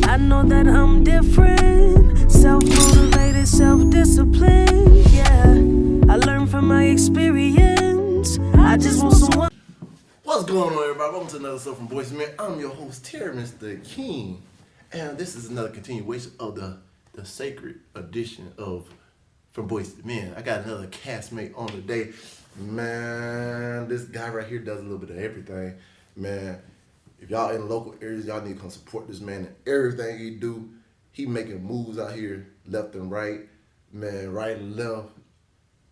I know that I'm different, self-motivated, self-disciplined, yeah. I learned from my experience. I just want someone. What's going on, everybody? Welcome to another episode from Boys to Men. I'm your host, Terrence the King, and this is another continuation of the sacred edition of From Boys to Men. I got another castmate on today. Man, this guy right here does a little bit of everything. Man, if y'all in local areas, y'all need to come support this man in everything he do. He making moves out here, left and right. Man, right and left.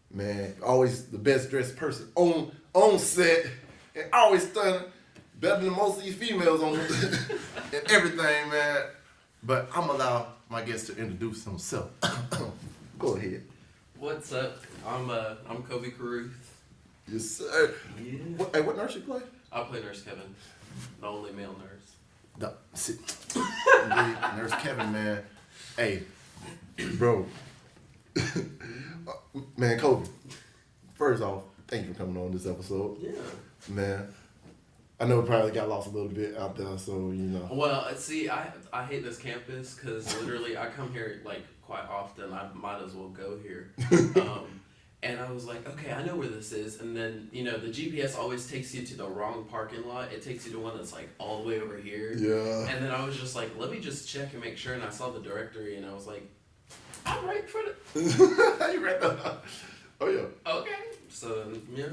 Man, always the best dressed person on set. And always stunning. Better than most of these females on and everything, man. But I'm gonna allow my guest to introduce himself. Go ahead. What's up? I'm Kobe Carruth. Yes, sir. Yeah. What nurse you play? I play Nurse Kevin, the only male nurse. Nurse Kevin, man. Hey, bro. Man, Kobe. First off, thank you for coming on this episode. Yeah. Man, I know it probably got lost a little bit out there, so you know. Well, see, I hate this campus because literally I come here like quite often. I might as well go here. And I was like, okay, I know where this is. And then, you know, the GPS always takes you to the wrong parking lot. It takes you to one that's like all the way over here. Yeah. And then I was just like, let me just check and make sure. And I saw the directory and I was like, I'm right in front of You right there. Oh yeah. Okay. So yeah.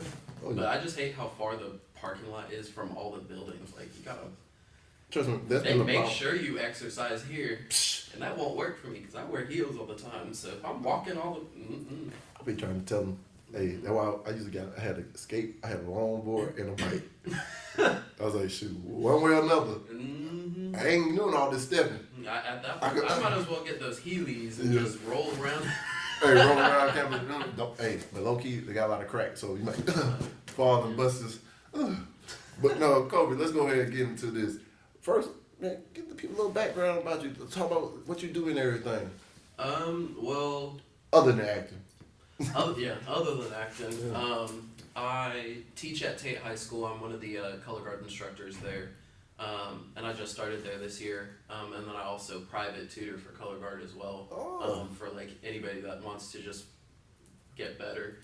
Oh, yeah. But I just hate how far the parking lot is from all the buildings. Like you gotta. Trust me, that's They been a make problem. sure you exercise here, and that won't work for me because I wear heels all the time. So if I'm walking all the, I'll be trying to tell them, hey, that's why I usually I had a skate, I had a longboard and a bike. I was like, shoot, one way or another. I ain't doing all this stepping. At that point, I might as well get those Heelys and just roll around. Hey, roll around campus. Hey, but low key, they got a lot of crack, so you might fall and bust this. But no, Kobe, let's go ahead and get into this. First, man, give the people a little background about you. Talk about what you do and everything. Well. Other than acting. Other than acting. I teach at Tate High School. I'm one of the color guard instructors there. And I just started there this year. And then I also private tutor for color guard as well. Oh. For like anybody that wants to just get better.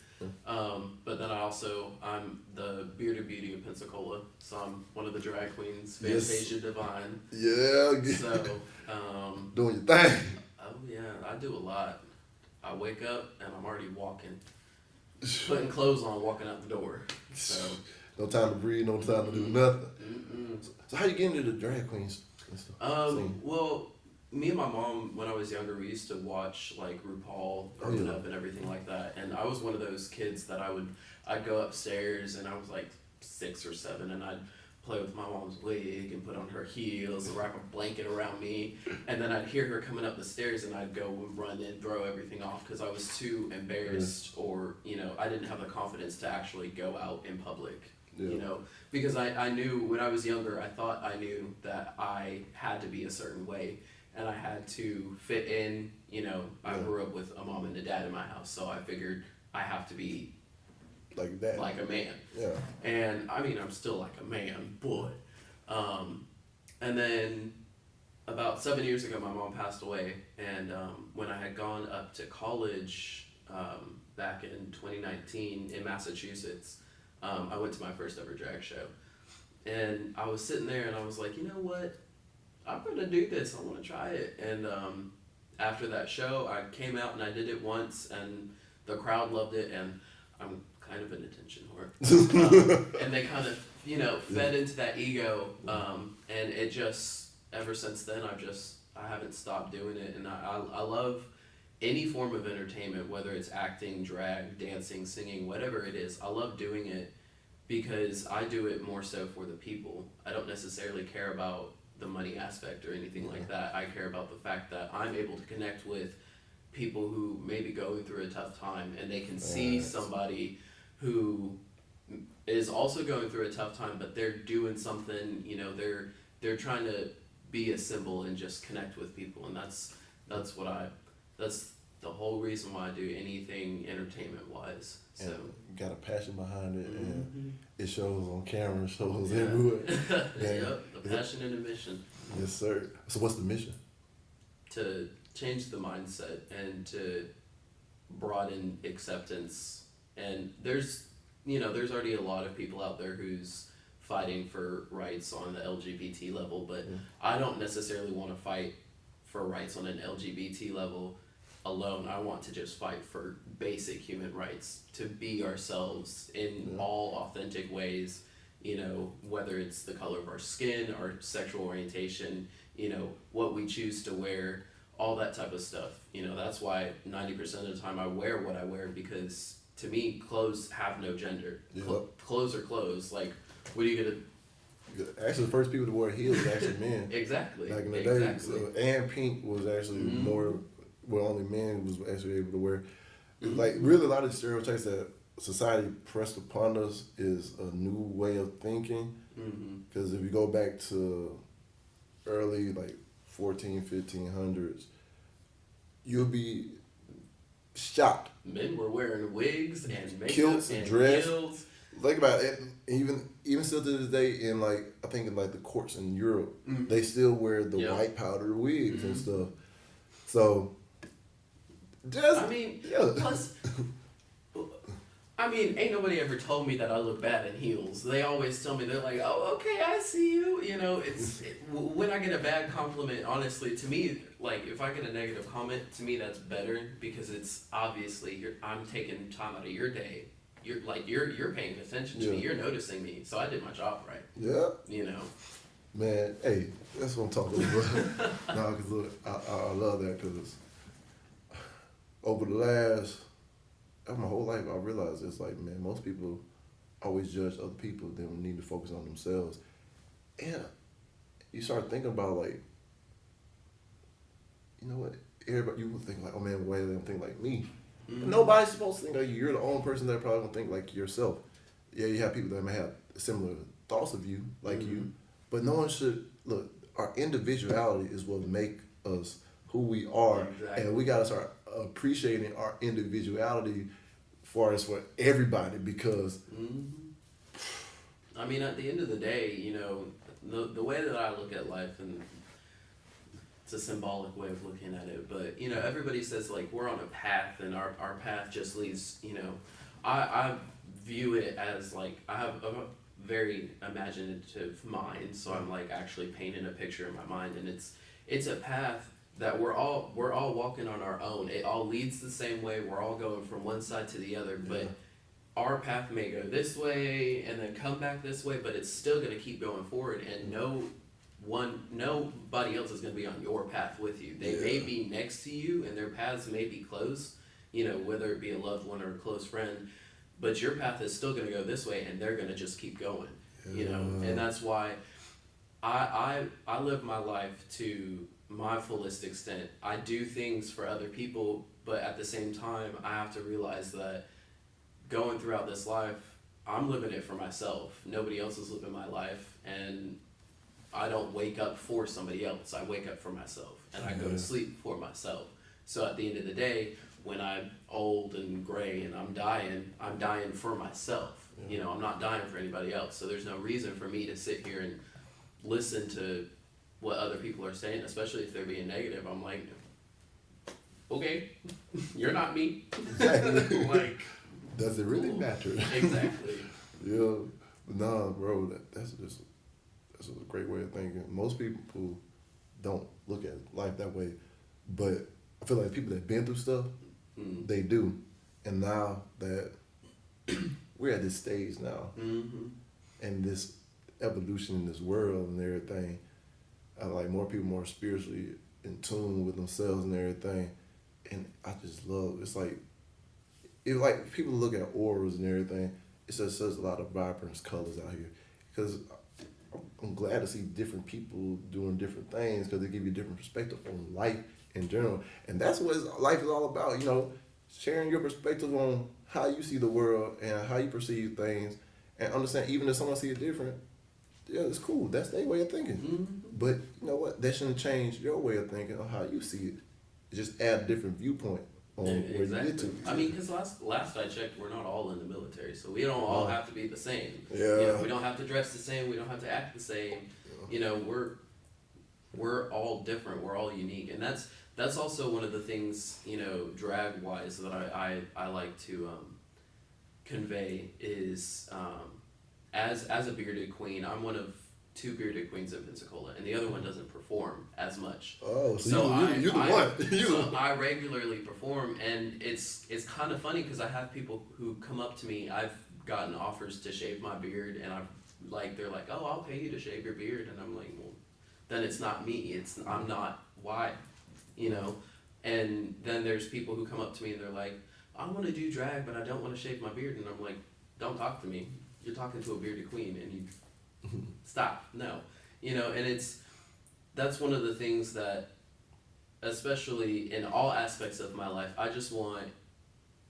But then I'm the bearded beauty of Pensacola, so I'm one of the drag queens, Fantasia Divine. Yeah. So, doing your thing. Oh yeah, I do a lot. I wake up and I'm already walking, putting clothes on, walking out the door. So no time to breathe, no time to do nothing. So how you get into the drag queens and stuff? Well, me and my mom, when I was younger, we used to watch like RuPaul growing up and everything like that. And I was one of those kids that I'd go upstairs and I was like 6 or 7 and I'd play with my mom's wig and put on her heels and wrap a blanket around me. And then I'd hear her coming up the stairs and I'd go and run and throw everything off because I was too embarrassed or, you know, I didn't have the confidence to actually go out in public. You know, because I knew when I was younger, I thought I knew that I had to be a certain way. And I had to fit in, you know, I grew up with a mom and a dad in my house, so I figured I have to be like that, like a man. Yeah. And I mean, I'm still like a man, but, and then about 7 years ago, my mom passed away. And when I had gone up to college back in 2019 in Massachusetts, I went to my first ever drag show. And I was sitting there and I was like, you know what? I'm going to do this. I want to try it. And after that show, I came out and I did it once, and the crowd loved it, and I'm kind of an attention whore. And they kind of, you know, fed into that ego, and it just, ever since then, I haven't stopped doing it, and I love any form of entertainment, whether it's acting, drag, dancing, singing, whatever it is. I love doing it because I do it more so for the people. I don't necessarily care about the money aspect or anything like that. I care about the fact that I'm able to connect with people who may be going through a tough time, and they can see somebody who is also going through a tough time, but they're doing something, you know, they're trying to be a symbol and just connect with people. And that's the whole reason why I do anything entertainment wise. So you got a passion behind it, and it shows on camera, shows everywhere. Yep, the passion and the mission. Yes, sir. So what's the mission? to change the mindset and to broaden acceptance. And there's already a lot of people out there who's fighting for rights on the LGBT level, but I don't necessarily want to fight for rights on an LGBT level alone. I want to just fight for basic human rights to be ourselves in all authentic ways, whether it's the color of our skin, our sexual orientation, what we choose to wear, all that type of stuff. That's why 90% of the time I wear what I wear, because to me, clothes have no gender. Clothes are clothes. Like, what are you gonna... Actually, the first people to wear heels were actually men. Exactly. Back in the day. So, and pink was actually more, well, only men was actually able to wear. Like, really, a lot of the stereotypes that society pressed upon us is a new way of thinking. Because if you go back to early, like, 1500s, you'll be shocked. Men were wearing wigs and makeup kilts and dress. heels. Think about it. Even still to this day, in like I think in like the courts in Europe, they still wear the white powder wigs and stuff. So, plus, ain't nobody ever told me that I look bad in heels. They always tell me, they're like, "Oh, okay, I see you." When I get a bad compliment, honestly, to me, like if I get a negative comment, to me that's better, because it's obviously I'm taking time out of your day. You're paying attention to me. You're noticing me, so I did my job right. Yeah. Man, hey, that's what I'm talking about. No, because look, I love that, because over the last, my whole life, I realized it's like, man, most people always judge other people. They don't need to focus on themselves. And you start thinking about, like, you know what? Everybody, you would think like, oh man, why do they don't think like me? Nobody's supposed to think like you. You're the only person that probably don't think like yourself. Yeah, you have people that may have similar thoughts of you, like you, but no one should look. Our individuality is what make us who we are, and we gotta start appreciating our individuality for everybody, because. I mean, at the end of the day, the way that I look at life, and it's a symbolic way of looking at it, but everybody says like we're on a path, and our path just leads, I view it as like I have a very imaginative mind, so I'm like actually painting a picture in my mind, and it's a path that we're all walking on our own. It all leads the same way. We're all going from one side to the other, but our path may go this way and then come back this way, but it's still going to keep going forward, and nobody else is going to be on your path with you. They may be next to you, and their paths may be close, whether it be a loved one or a close friend, but your path is still going to go this way, and they're going to just keep going, and that's why I live my life to my fullest extent. I do things for other people, but at the same time, I have to realize that going throughout this life, I'm living it for myself. Nobody else is living my life, and I don't wake up for somebody else. I wake up for myself, and I go to sleep for myself. So at the end of the day, when I'm old and gray and I'm dying for myself. I'm not dying for anybody else. So there's no reason for me to sit here and listen to what other people are saying, especially if they're being negative. I'm like, okay, you're not me. Like, does it really matter? Exactly. Yeah, nah, bro, that's a great way of thinking. Most people don't look at life that way, but I feel like people that been through stuff, they do. And now that we're at this stage now, and this evolution in this world and everything, I like more people more spiritually in tune with themselves and everything, and I just love. It's like people look at auras and everything. It's just such a lot of vibrant colors out here, because I'm glad to see different people doing different things, because they give you a different perspective on life in general, and that's what life is all about. Sharing your perspective on how you see the world and how you perceive things, and understand even if someone sees it different, yeah, it's cool. That's their way of thinking. But you know what? That shouldn't change your way of thinking on how you see it. Just add a different viewpoint on where you get to. I mean, because last I checked, we're not all in the military, so we don't all have to be the same. Yeah. We don't have to dress the same. We don't have to act the same. we're all different. We're all unique, and that's also one of the things, you know, drag wise, that I like to convey is as a bearded queen, I'm one of two bearded queens in Pensacola, and the other one doesn't perform as much. Oh, so you're the one. I regularly perform, and it's kind of funny because I have people who come up to me. I've gotten offers to shave my beard, and they're like, oh, I'll pay you to shave your beard, and I'm like, well, then it's not me. I'm not why, you know. And then there's people who come up to me and they're like, I want to do drag, but I don't want to shave my beard, and I'm like, don't talk to me. You're talking to a bearded queen, and you stop. No, you know. And that's one of the things that, especially in all aspects of my life, I just want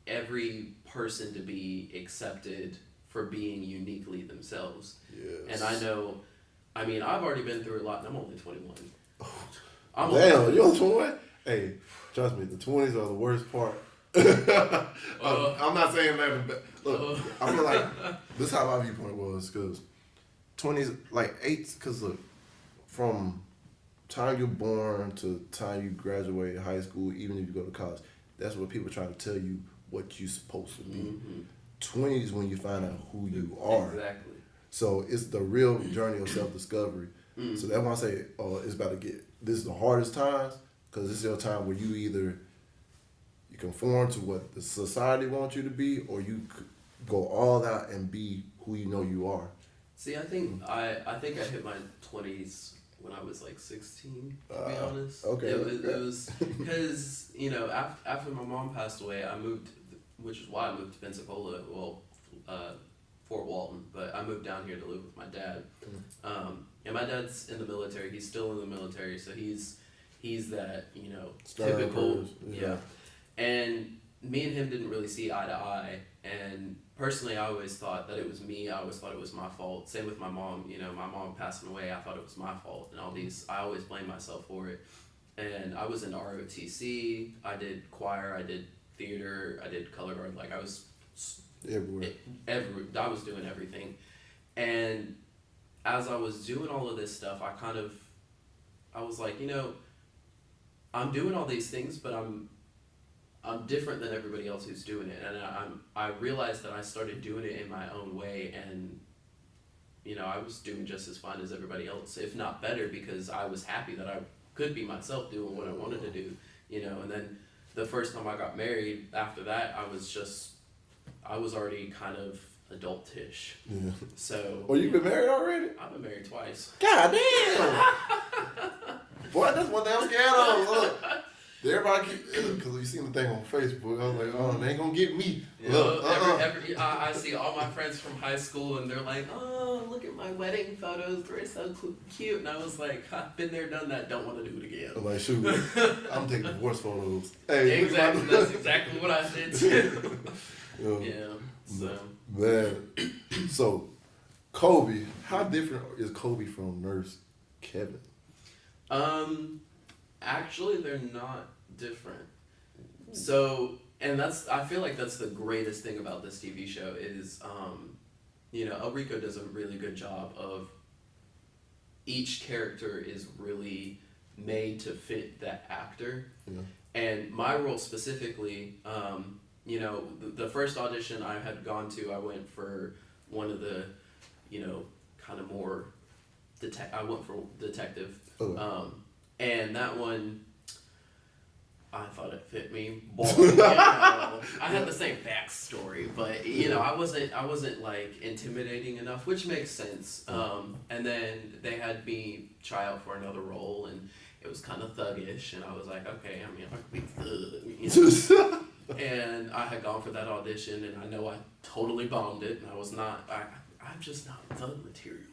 every person to be accepted for being uniquely themselves. Yes. And I know, I mean, I've already been through a lot, and I'm only 21. Damn, you're 21? Hey, trust me, the 20s are the worst part. I'm not saying nothing, but look, I feel like this is how my viewpoint was, because 20s, like 8, because look, from time you're born to time you graduate high school, even if you go to college, that's what people try to tell you what you're supposed to be. Mm-hmm. 20s when you find out who you are. Exactly. So it's the real journey of self-discovery. Mm-hmm. So that's why I say, it's about to get, this is the hardest times, because this is your time where you either you conform to what the society wants you to be, or you go all out and be who you know you are. See, I think I hit my 20s when I was like 16, to be honest. Okay. It was because, you know, after my mom passed away, I moved, which is why I moved to Pensacola, Fort Walton, but I moved down here to live with my dad. And my dad's in the military. He's still in the military, so he's that, you know, typical, yeah. And me and him didn't really see eye to eye, and personally, I always thought that it was me. I always thought it was my fault. Same with my mom. You know, my mom passing away, I thought it was my fault, and all these, I always blamed myself for it. And I was in ROTC, I did choir, I did theater, I did color guard, like I was everywhere. I was doing everything. And as I was doing all of this stuff, I was like, you know, I'm doing all these things, but I'm different than everybody else who's doing it. And I realized that I started doing it in my own way, and, you know, I was doing just as fine as everybody else, if not better, because I was happy that I could be myself doing what I wanted to do, you know. And then the first time I got married, after that, I was already kind of adultish. Yeah. So. Well, you've been married already? I've been married twice. God damn! Boy, that's one thing I'm scared of. Look, everybody because we seen the thing on Facebook. I was like, oh, they ain't gonna get me. You know, I see all my friends from high school, and they're like, oh, look at my wedding photos. They're so cute. And I was like, I've been there, done that. Don't want to do it again. I'm like, shoot, I'm taking divorce photos. Hey, exactly. That's exactly what I did too. Yeah. So. Man, so Kobe, how different is Kobe from Nurse Kevin? Actually, they're not different. So, and I feel like that's the greatest thing about this TV show is, you know, El Rico does a really good job of, each character is really made to fit that actor. Yeah. And my role specifically, you know, the first audition I had gone to, I went for one of the, you know, kind of more, I went for detective. Okay. And that one, I thought it fit me. I had the same backstory, but you know, I wasn't like intimidating enough, which makes sense. And then they had me try out for another role, and it was kind of thuggish, and I was like, okay, I mean, I could be thug, you know? And I had gone for that audition, and I know I totally bombed it, and I'm just not thug material.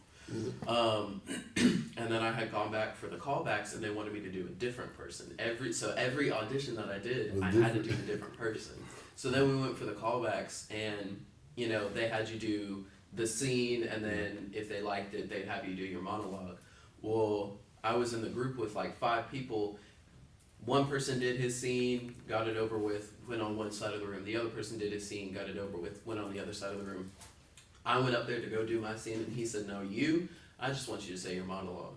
And then I had gone back for the callbacks, and they wanted me to do a different person. Every audition that I did, I had to do a different person. So then we went for the callbacks, and you know, they had you do the scene, and then if they liked it, they'd have you do your monologue. Well, I was in the group with like 5 people. One person did his scene, got it over with, went on one side of the room. The other person did his scene, got it over with, went on the other side of the room. I went up there to go do my scene, and he said, no, I just want you to say your monologue.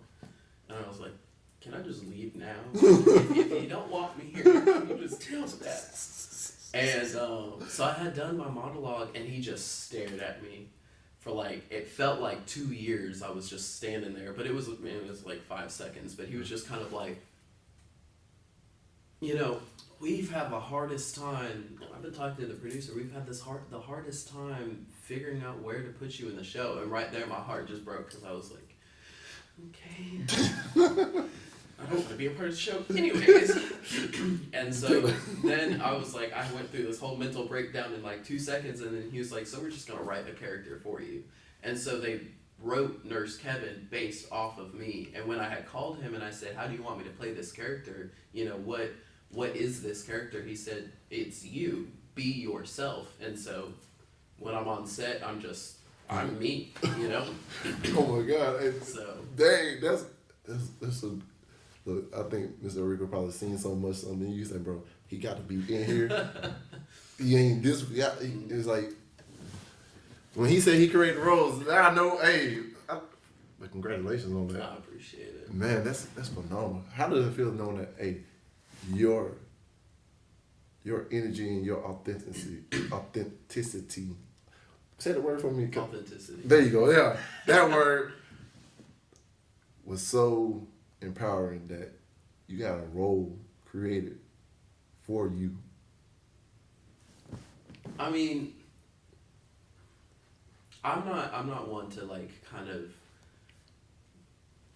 And I was like, can I just leave now? If you don't want me here, you just tell me that. And so I had done my monologue, and he just stared at me for like, it felt like 2 years. I was just standing there, but it was like 5 seconds. But he was just kind of like, we've had the hardest time. I've been talking to the producer. We've had the hardest time figuring out where to put you in the show. And right there, my heart just broke because I was like, okay. I don't want to be a part of the show anyways. And so then I was like, I went through this whole mental breakdown in like 2 seconds, and then he was like, so we're just going to write a character for you. And so they wrote Nurse Kevin based off of me. And when I had called him and I said, how do you want me to play this character? What is this character? He said, it's you. Be yourself. And so when I'm on set, I'm me, Oh my God. And so dang, that's a look, I think Mr. Rico probably seen so much something. You said, bro, he got to be in here. He ain't this. It was like when he said he created the roles. Now I know. But congratulations on that. I appreciate it. Man, that's phenomenal. How does it feel knowing that your energy and your authenticity. Say the word for me. Authenticity. There you go. Yeah, that word was so empowering that you got a role created for you. I mean, I'm not one to like kind of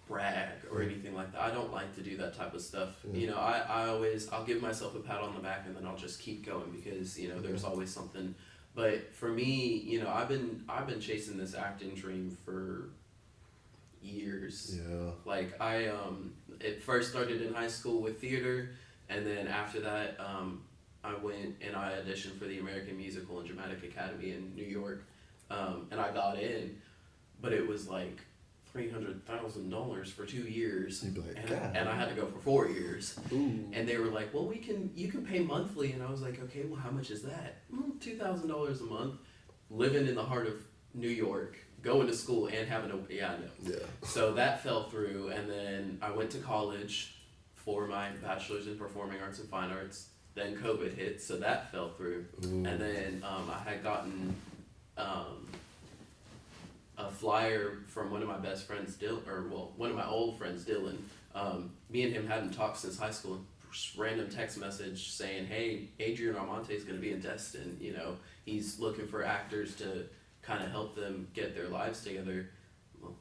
brag or anything like that. I don't like to do that type of stuff. Yeah. I'll give myself a pat on the back, and then I'll just keep going because there's always something. But for me, I've been chasing this acting dream for years. Yeah. Like it first started in high school with theater, and then after that, I went and I auditioned for the American Musical and Dramatic Academy in New York, and I got in, but it was like $300,000 for 2 years, You'd be like, and I had to go for 4 years. Ooh. And they were like, well, you can pay monthly, and I was like, okay, well, how much is that? $2,000 a month, living in the heart of New York, going to school and having I know. Yeah. So that fell through, and then I went to college for my bachelor's in performing arts and fine arts. Then COVID hit, so that fell through. Ooh. And then I had gotten a flyer from one of my best friends, one of my old friends, Dylan. Me and him hadn't talked since high school. Just random text message saying, "Hey, Adrian Armante is going to be in Destin. He's looking for actors to kind of help them get their lives together." Well,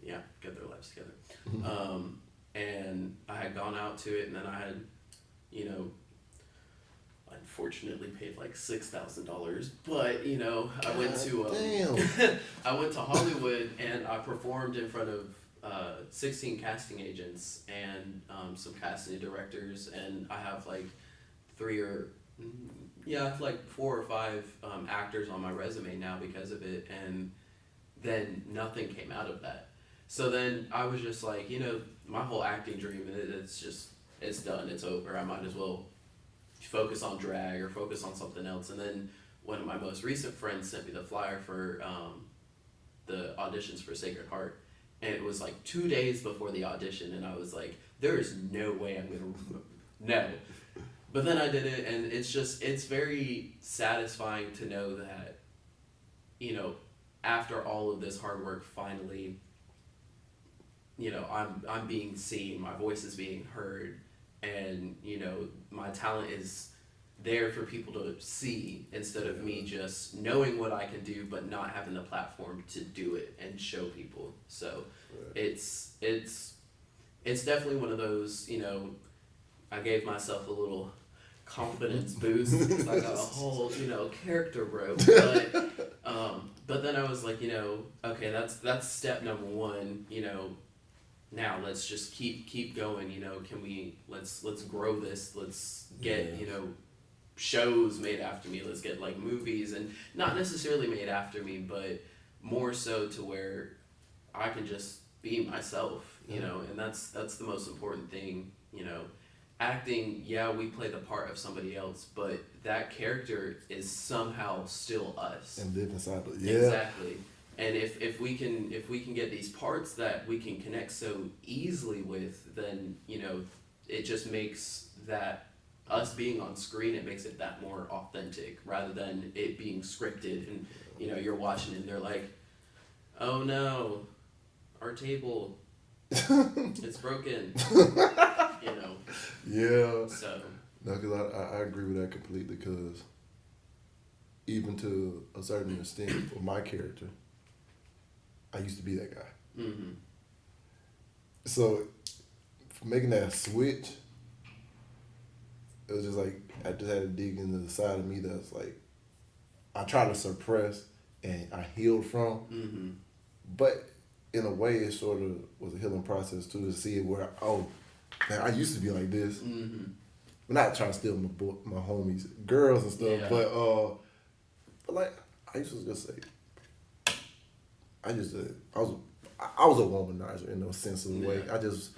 yeah, get their lives together. And I had gone out to it, and then I had, unfortunately paid like $6,000, but I went to I went to Hollywood, and I performed in front of 16 casting agents and some casting directors, and I have like 4 or 5 actors on my resume now because of it, and then nothing came out of that. So then I was just like, my whole acting dream, it's done, it's over. I might as well focus on drag or focus on something else. And then one of my most recent friends sent me the flyer for the auditions for Sacred Heart, and it was like 2 days before the audition, and I was like, there is no way I'm gonna no. But then I did it, and it's very satisfying to know that after all of this hard work, finally I'm being seen, my voice is being heard, and my talent is there for people to see, instead of me just knowing what I can do but not having the platform to do it and show people. So it's definitely one of those, I gave myself a little confidence boost because I got a whole character growth, but then I was like, okay, that's step number 1. Now let's just keep going. Can we let's grow this? Let's get shows made after me. Let's get like movies, and not necessarily made after me, but more so to where I can just be myself. And that's the most important thing. Acting, we play the part of somebody else, but that character is somehow still us. And live inside. Exactly. And if we can get these parts that we can connect so easily with, then it just makes that us being on screen, it makes it that more authentic rather than it being scripted and you're watching and they're like, oh no, our table, it's broken. Yeah. So. No, because I agree with that completely. Because even to a certain extent, for my character, I used to be that guy. Mm-hmm. So for making that switch, it was just like I just had to dig into the side of me that's like I try to suppress and I healed from. Mm-hmm. But in a way, it sort of was a healing process too, to see where man, I used to be like this. Mm-hmm. I'm not trying to steal my homies, girls and stuff, Yeah. but like I used to just say, I was a womanizer in a sense of the way. I was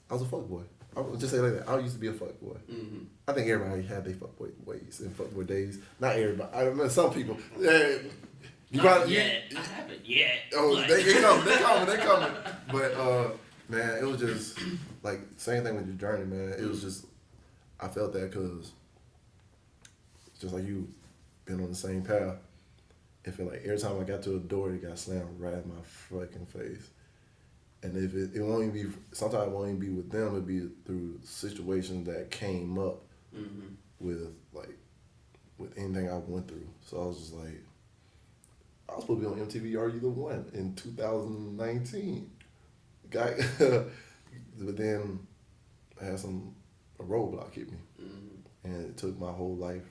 a fuckboy. I would just say like that. I used to be a fuckboy. Mm-hmm. I think everybody had their fuckboy ways and fuckboy days. Not everybody. I mean, some people. You Not yet. I haven't yet. Oh, they coming. But man, it was just like same thing with your journey, man. It was just I felt that because just like you been on the same path. It felt like every time I got to a door, it got slammed right in my fucking face. And if it won't even be, sometimes it won't even be with them, it'll be through situations that came up with anything I went through. So I was just like, I was supposed to be on MTV Are You the One in 2019. But then I had a roadblock hit me. And it took my whole life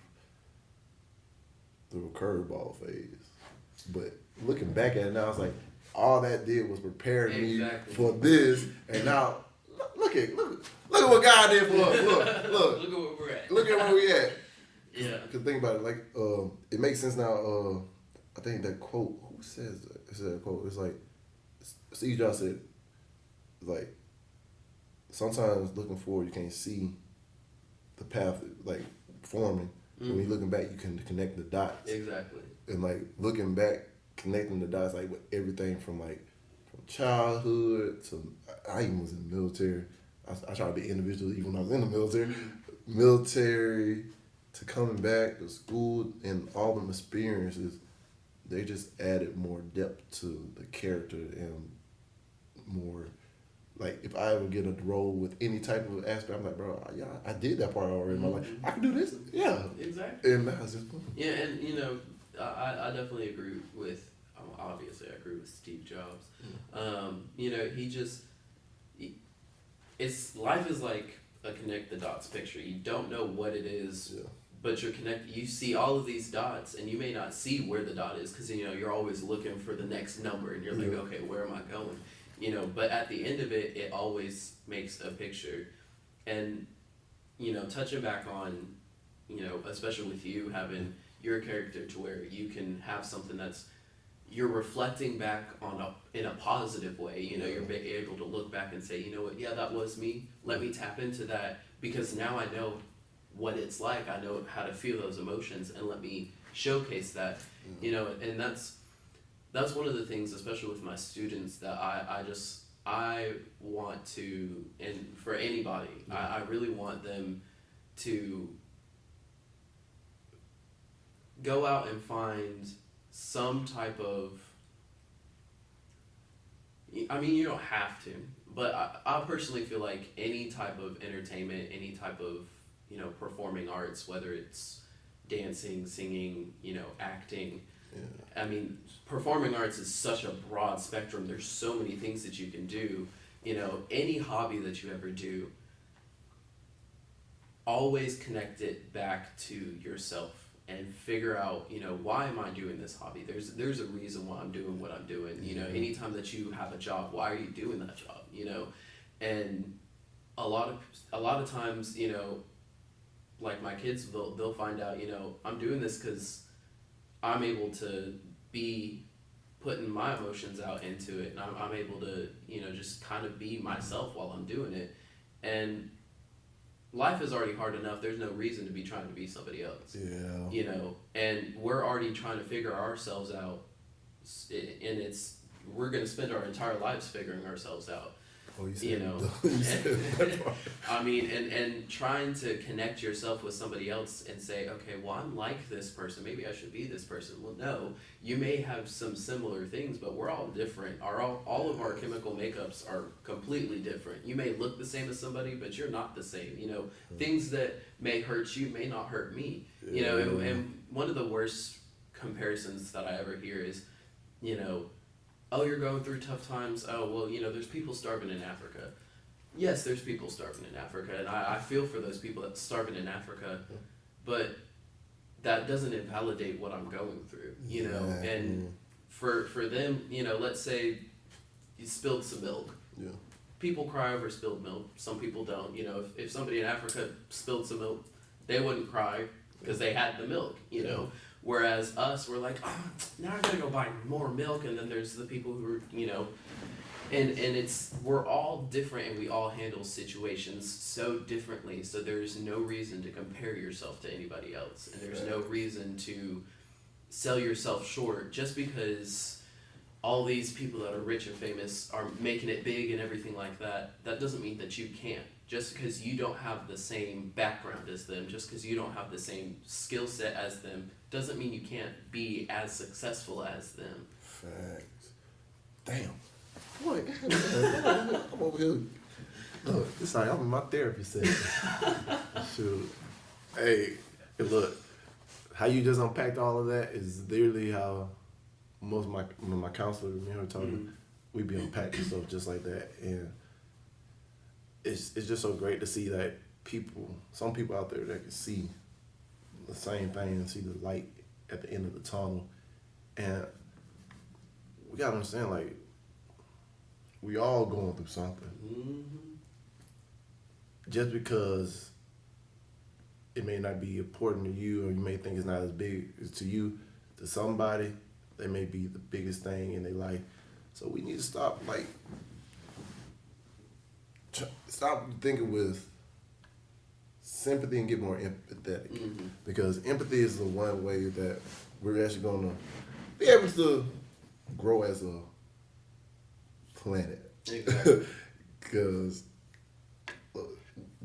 through a curveball phase. But looking back at it now, it's like, all that did was prepare me for this, and now look at what God did for us. Look Look at where we're at. Look at where we at. Yeah. Cause think about it, like it makes sense now. I think that quote. Who says that? It said that quote. It's like Steve Jobs said, like sometimes looking forward you can't see the path like forming. When you're looking back, you can connect the dots. Exactly. And like looking back, connecting the dots, like with everything from childhood to I even was in the military. I tried to be individual even when I was in the military. Military to coming back to school and all them experiences, they just added more depth to the character and more. Like if I ever get a role with any type of aspect, I'm like, bro, yeah, I did that part already in my life. I can do this, yeah, exactly. And now it's just yeah, and I definitely agree with. Obviously, I agree with Steve Jobs. Life is like a connect the dots picture. You don't know what it is, but you see all of these dots, and you may not see where the dot is because you're always looking for the next number, and you're like, okay, where am I going? But at the end of it, it always makes a picture, and touching back on, especially with you having your character to where you can have something that's you're reflecting back in a positive way. You're able to look back and say, you know what, yeah, that was me. Let me tap into that because now I know what it's like. I know how to feel those emotions, and let me showcase that. And that's one of the things, especially with my students, that I want to, and for anybody, I really want them to go out and find some type of, I mean, you don't have to, but I personally feel like any type of entertainment, any type of, performing arts, whether it's dancing, singing, acting, I mean, performing arts is such a broad spectrum. There's so many things that you can do. Any hobby that you ever do, always connect it back to yourself and figure out, why am I doing this hobby? There's a reason why I'm doing what I'm doing. Anytime that you have a job, why are you doing that job? And a lot of times, like my kids, they'll find out, I'm doing this because I'm able to be putting my emotions out into it, and I'm able to, just kind of be myself while I'm doing it. And life is already hard enough. There's no reason to be trying to be somebody else. Yeah. And we're already trying to figure ourselves out and we're going to spend our entire lives figuring ourselves out. Oh, you said, You know, you said that part. I mean, and trying to connect yourself with somebody else and say, okay, well, I'm like this person. Maybe I should be this person. Well, no, you may have some similar things, but we're all different. All of our chemical makeups are completely different. You may look the same as somebody, but you're not the same. You know, things that may hurt you may not hurt me. You know, and one of the worst comparisons that I ever hear is, you know, oh, you're going through tough times. Oh, well, you know, there's people starving in Africa. Yes, there's people starving in Africa, and I feel for those people that's starving in Africa, but that doesn't invalidate what I'm going through, you know. And for them, you know, let's say you spilled some milk. Yeah. People cry over spilled milk. Some people don't. You know, if somebody in Africa spilled some milk, they wouldn't cry because they had the milk, you know. Whereas us, we're like, oh, now I gotta go buy more milk, and then there's the people who are, you know, and we're all different, and we all handle situations so differently. So there's no reason to compare yourself to anybody else, and there's no reason to sell yourself short just because all these people that are rich and famous are making it big and everything like that. That doesn't mean that you can't. Just because you don't have the same background as them, just because you don't have the same skill set as them, doesn't mean you can't be as successful as them. Facts. Damn. Boy, goddamn, I'm over here. Look, it's like I'm in my therapy session. Shoot. Hey, look, how you just unpacked all of that is literally how most of my counselors, me and her talking, we be unpacking stuff just like that. And it's just so great to see that some people out there that can see the same thing and see the light at the end of the tunnel. And we gotta understand, like, we all going through something. Mm-hmm. Just because it may not be important to you, or you may think it's not as big as to you, to somebody, that may be the biggest thing in their life. So we need to stop thinking with sympathy and get more empathetic. Mm-hmm. Because empathy is the one way that we're actually going to be able to grow as a planet. Exactly. Because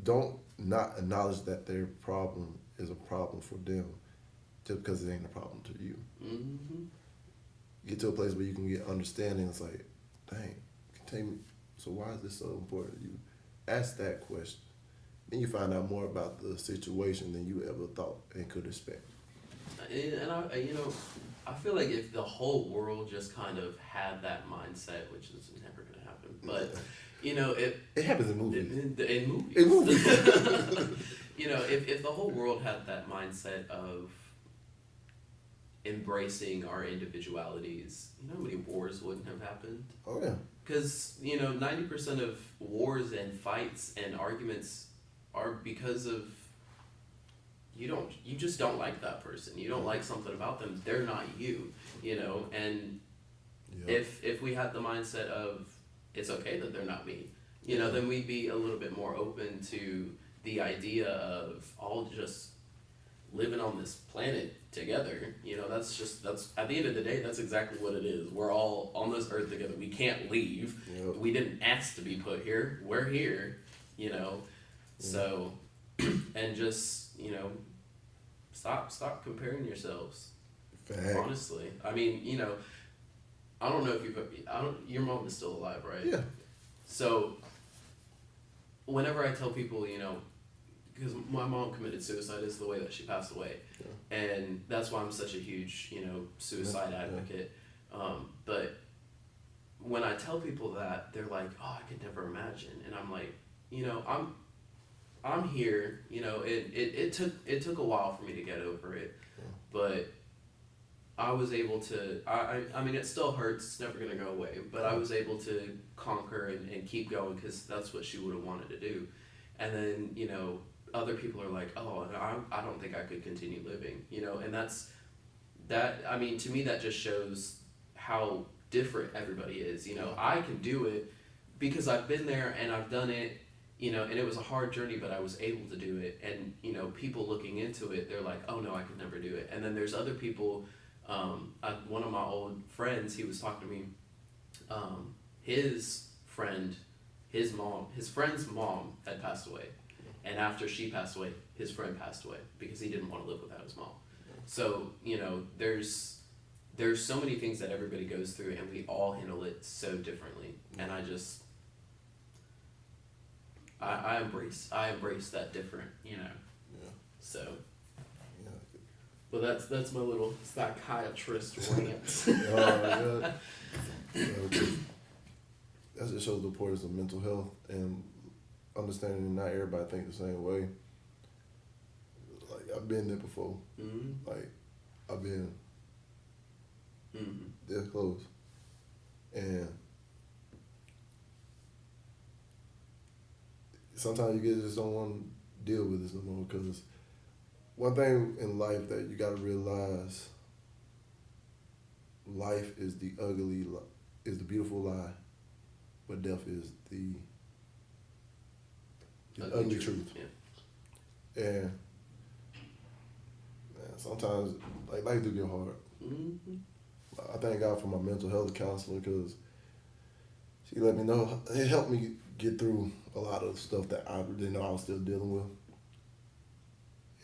don't not acknowledge that their problem is a problem for them just because it ain't a problem to you. Mm-hmm. Get to a place where you can get understanding. It's like, dang, tell me, so why is this so important to you? Ask that question. Then you find out more about the situation than you ever thought and could expect. And I feel like if the whole world just kind of had that mindset, which is never going to happen, but you know, it happens in movies. In movies. In movies. You know, if the whole world had that mindset of embracing our individualities, you know how many wars wouldn't have happened? Oh yeah. Because, you know, 90% of wars and fights and arguments are because of you just don't like that person. You don't like something about them. They're not you, you know. And if we had the mindset of it's okay that they're not me, you know, then we'd be a little bit more open to the idea of all just living on this planet together. You know, that's at the end of the day, that's exactly what it is. We're all on this earth together. We can't leave. Yep. We didn't ask to be put here. We're here, you know. So, and just, you know, stop comparing yourselves. Fact. Honestly. I mean, you know, I don't know if your mom is still alive, right? Yeah. So, whenever I tell people, you know, because my mom committed suicide is the way that she passed away. Yeah. And that's why I'm such a huge, you know, suicide advocate. But when I tell people that, they're like, oh, I could never imagine. And I'm like, you know, I'm here, you know, it took a while for me to get over it, but I was able to, I mean, it still hurts, it's never going to go away, but I was able to conquer and keep going because that's what she would have wanted to do. And then, you know, other people are like, oh, I don't think I could continue living, you know, and I mean, to me, that just shows how different everybody is, you know. I can do it because I've been there and I've done it, you know, and it was a hard journey, but I was able to do it. And, you know, people looking into it, they're like, oh no, I could never do it. And then there's other people One of my old friends, he was talking to me. His friend's mom had passed away, and after she passed away, his friend passed away because he didn't want to live without his mom. So there's so many things that everybody goes through, and we all handle it so differently. And I embrace that different, Yeah. So. Yeah. Well, that's my little psychiatrist rant. Yeah. That just shows the importance of mental health and understanding not everybody think the same way. Like, I've been there before. Mm-hmm. Like, I've been Mm-hmm. this close. And sometimes you just don't want to deal with this no more, because one thing in life that you got to realize, life is the beautiful lie, but death is the ugly truth. Yeah. And man, sometimes life do get hard. Mm-hmm. I thank God for my mental health counselor, because she let me know, it helped me get through a lot of stuff that I didn't know I was still dealing with.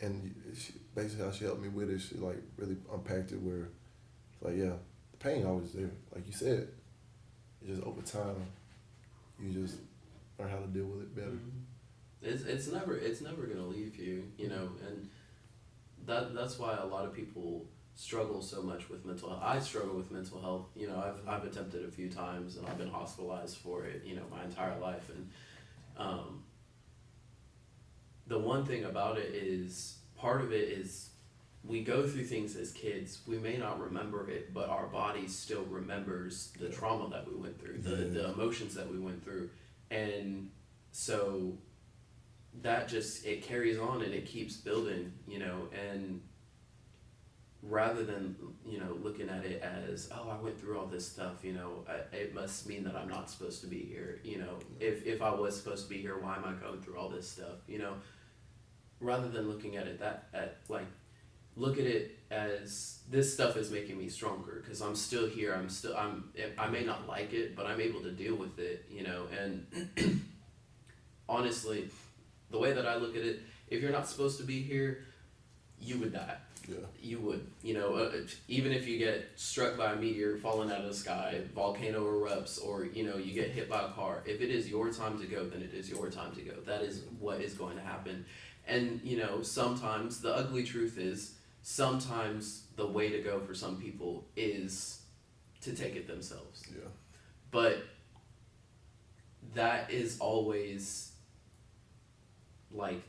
And basically how she helped me with it, she really unpacked it, where it's yeah, the pain always there. Like you said, it's just over time, you just learn how to deal with it better. Mm-hmm. It's never gonna leave you, and that's why a lot of people struggle so much with mental health. I struggle with mental health. I've attempted a few times, and I've been hospitalized for it, my entire life. And the one thing about it is, part of it is, we go through things as kids. We may not remember it, but our body still remembers the trauma that we went through, the emotions that we went through. And so that it carries on, and it keeps building, and rather than, looking at it as, oh, I went through all this stuff, it must mean that I'm not supposed to be here. If I was supposed to be here, why am I going through all this stuff? Rather than looking at it look at it as, this stuff is making me stronger, because I'm still here. I may not like it, but I'm able to deal with it, and honestly, the way that I look at it, if you're not supposed to be here, you would die. Yeah. You would, even if you get struck by a meteor falling out of the sky, volcano erupts, or, you get hit by a car. If it is your time to go, then it is your time to go. That is what is going to happen. And, sometimes the ugly truth is, sometimes the way to go for some people is to take it themselves. Yeah. But that is always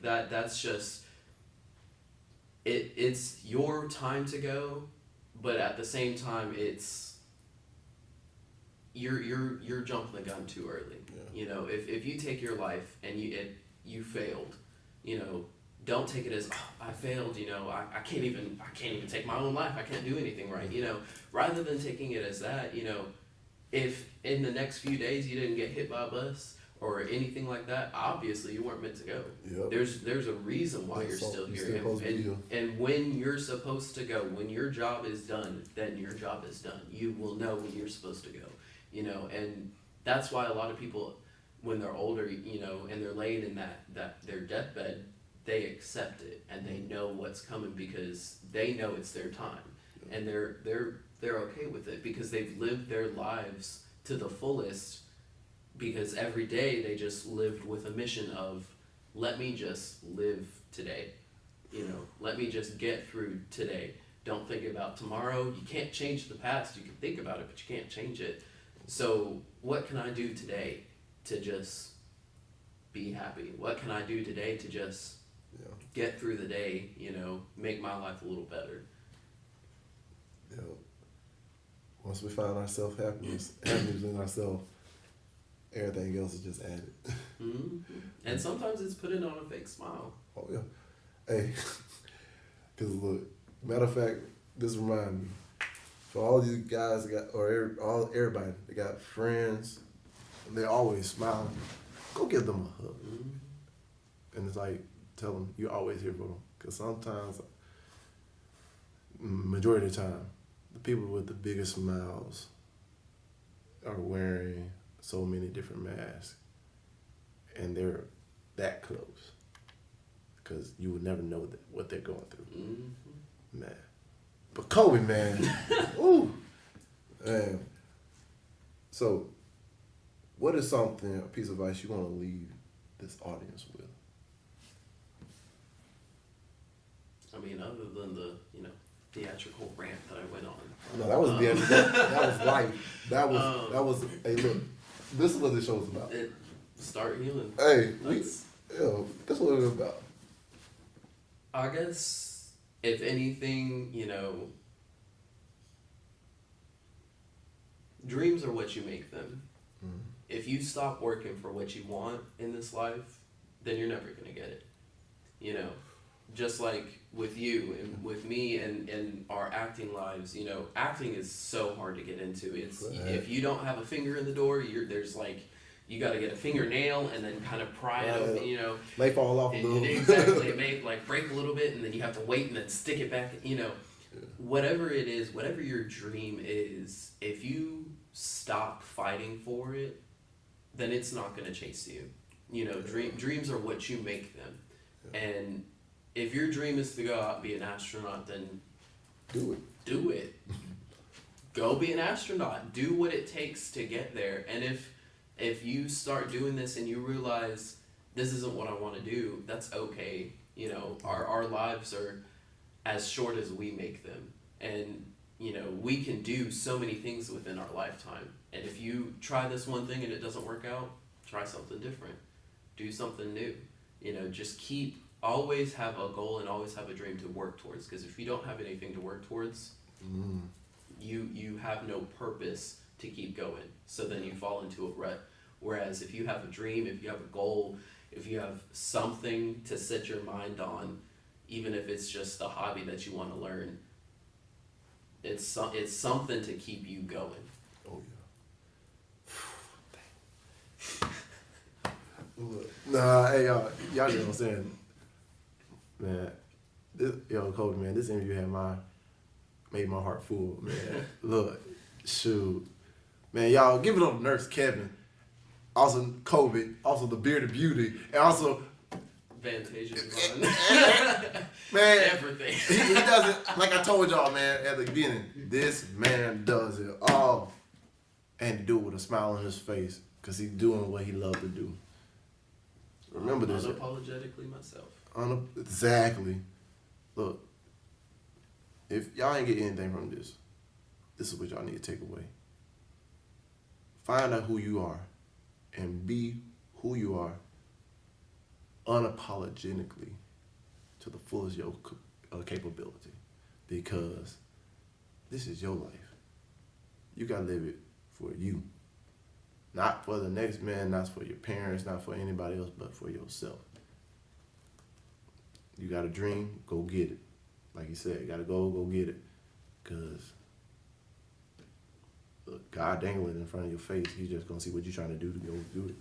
that's just, it's your time to go, but at the same time, it's you're jumping the gun too early. Yeah. If you take your life and you failed, don't take it as, oh, I failed. I can't even take my own life. I can't do anything right. Rather than taking it as that, if in the next few days you didn't get hit by a bus or anything like that, obviously you weren't meant to go. Yep. There's a reason why you're still here. And when you're supposed to go, when your job is done, then your job is done. You will know when you're supposed to go. And that's why a lot of people, when they're older, and they're laying in that their deathbed, they accept it, and they know what's coming, because they know it's their time. Yeah. And they're okay with it, because they've lived their lives to the fullest, because every day they just lived with a mission of, let me just live today. Let me just get through today. Don't think about tomorrow. You can't change the past. You can think about it, but you can't change it. So what can I do today to just be happy? What can I do today to just get through the day, make my life a little better? Yeah. Once we find ourselves happiness in ourselves, everything else is just added. Mm-hmm. And sometimes it's putting on a fake smile. Oh yeah. Hey, because look, matter of fact, this reminds me, for all these guys that got, everybody that got friends, and they're always smiling, go give them a hug. Mm-hmm. And it's tell them you're always here for them. Because sometimes, majority of the time, the people with the biggest smiles are wearing so many different masks, and they're that close, because you would never know what they're going through. Mm-hmm. Man. But Kobe, man. Ooh. Man. So, what is a piece of advice you want to leave this audience with? I mean, other than the, theatrical rant that I went on. No, that was that was life. That was. Hey, look, this is what this show's about. Start healing. Hey, that's what it's about. I guess if anything, dreams are what you make them. Mm-hmm. If you stop working for what you want in this life, then you're never gonna get it. Just like with you and with me and our acting lives, acting is so hard to get into. It's if you don't have a finger in the door, you got to get a fingernail and then kind of pry it open, may fall off a little. Exactly, it may break a little bit, and then you have to wait and then stick it back. Whatever it is, whatever your dream is, if you stop fighting for it, then it's not going to chase you. Dreams are what you make them, and if your dream is to go out and be an astronaut, then do it. Go be an astronaut. Do what it takes to get there. And if you start doing this and you realize this isn't what I want to do, that's okay. Our lives are as short as we make them. And, we can do so many things within our lifetime. And if you try this one thing and it doesn't work out, try something different. Do something new. Just always have a goal and always have a dream to work towards. Because if you don't have anything to work towards, you have no purpose to keep going. So then you fall into a rut. Whereas if you have a dream, if you have a goal, if you have something to set your mind on, even if it's just a hobby that you want to learn, it's something to keep you going. Oh yeah. Nah, hey y'all know what I'm saying. Man, Kobe, man, this interview made my heart full, man. Look, shoot. Man, y'all, give it up to Nurse Kevin. Also Kobe, also the Bearded Beauty, and also Fantasia's on. Man, everything. He does it, like I told y'all, man, at the beginning, this man does it all. And do it with a smile on his face, because he's doing what he loves to do. Remember this. Unapologetically myself. Exactly. Look, if y'all ain't get anything from this is what y'all need to take away. Find out who you are and be who you are unapologetically to the fullest of your capability, because this is your life. You gotta live it for you. Not for the next man, not for your parents, not for anybody else, but for yourself. You got a dream, go get it. Like you said, you gotta go get it. Because look, God dangling in front of your face, he's just gonna see what you're trying to do to go do it.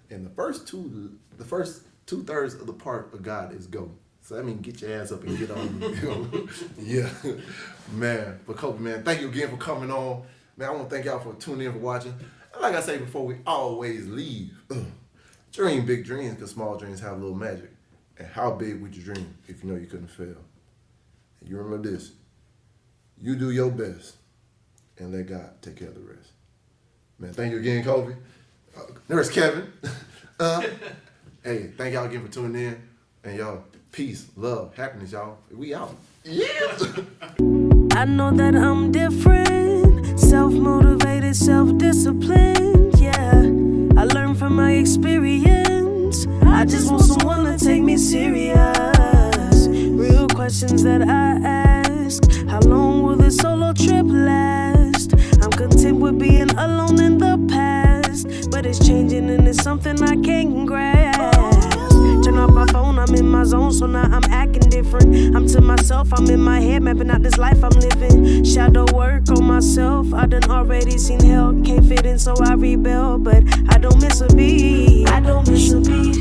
And the first 2/3 of the part of God is go. So that means get your ass up and get on. Yeah. Man, but Kobe, man, thank you again for coming on. Man, I want to thank y'all for tuning in, for watching. And like I say before, we always leave. Dream big dreams, because small dreams have a little magic. And how big would you dream if you know you couldn't fail? And you remember this. You do your best and let God take care of the rest. Man, thank you again, Kobe. Nurse Kevin. Hey, thank y'all again for tuning in. And y'all, peace, love, happiness, y'all. We out. Yeah! I know that I'm different, self-motivated, self-disciplined, yeah. I learned from my experience. I just want someone to take me serious. Real questions that I ask. How long will this solo trip last? I'm content with being alone in the past, but it's changing and it's something I can't grasp. Turn off my phone, I'm in my zone, so now I'm acting different. I'm to myself, I'm in my head, mapping out this life I'm living. Shadow work on myself, I done already seen hell. Can't fit in, so I rebel, but I don't miss a beat. I don't miss a beat.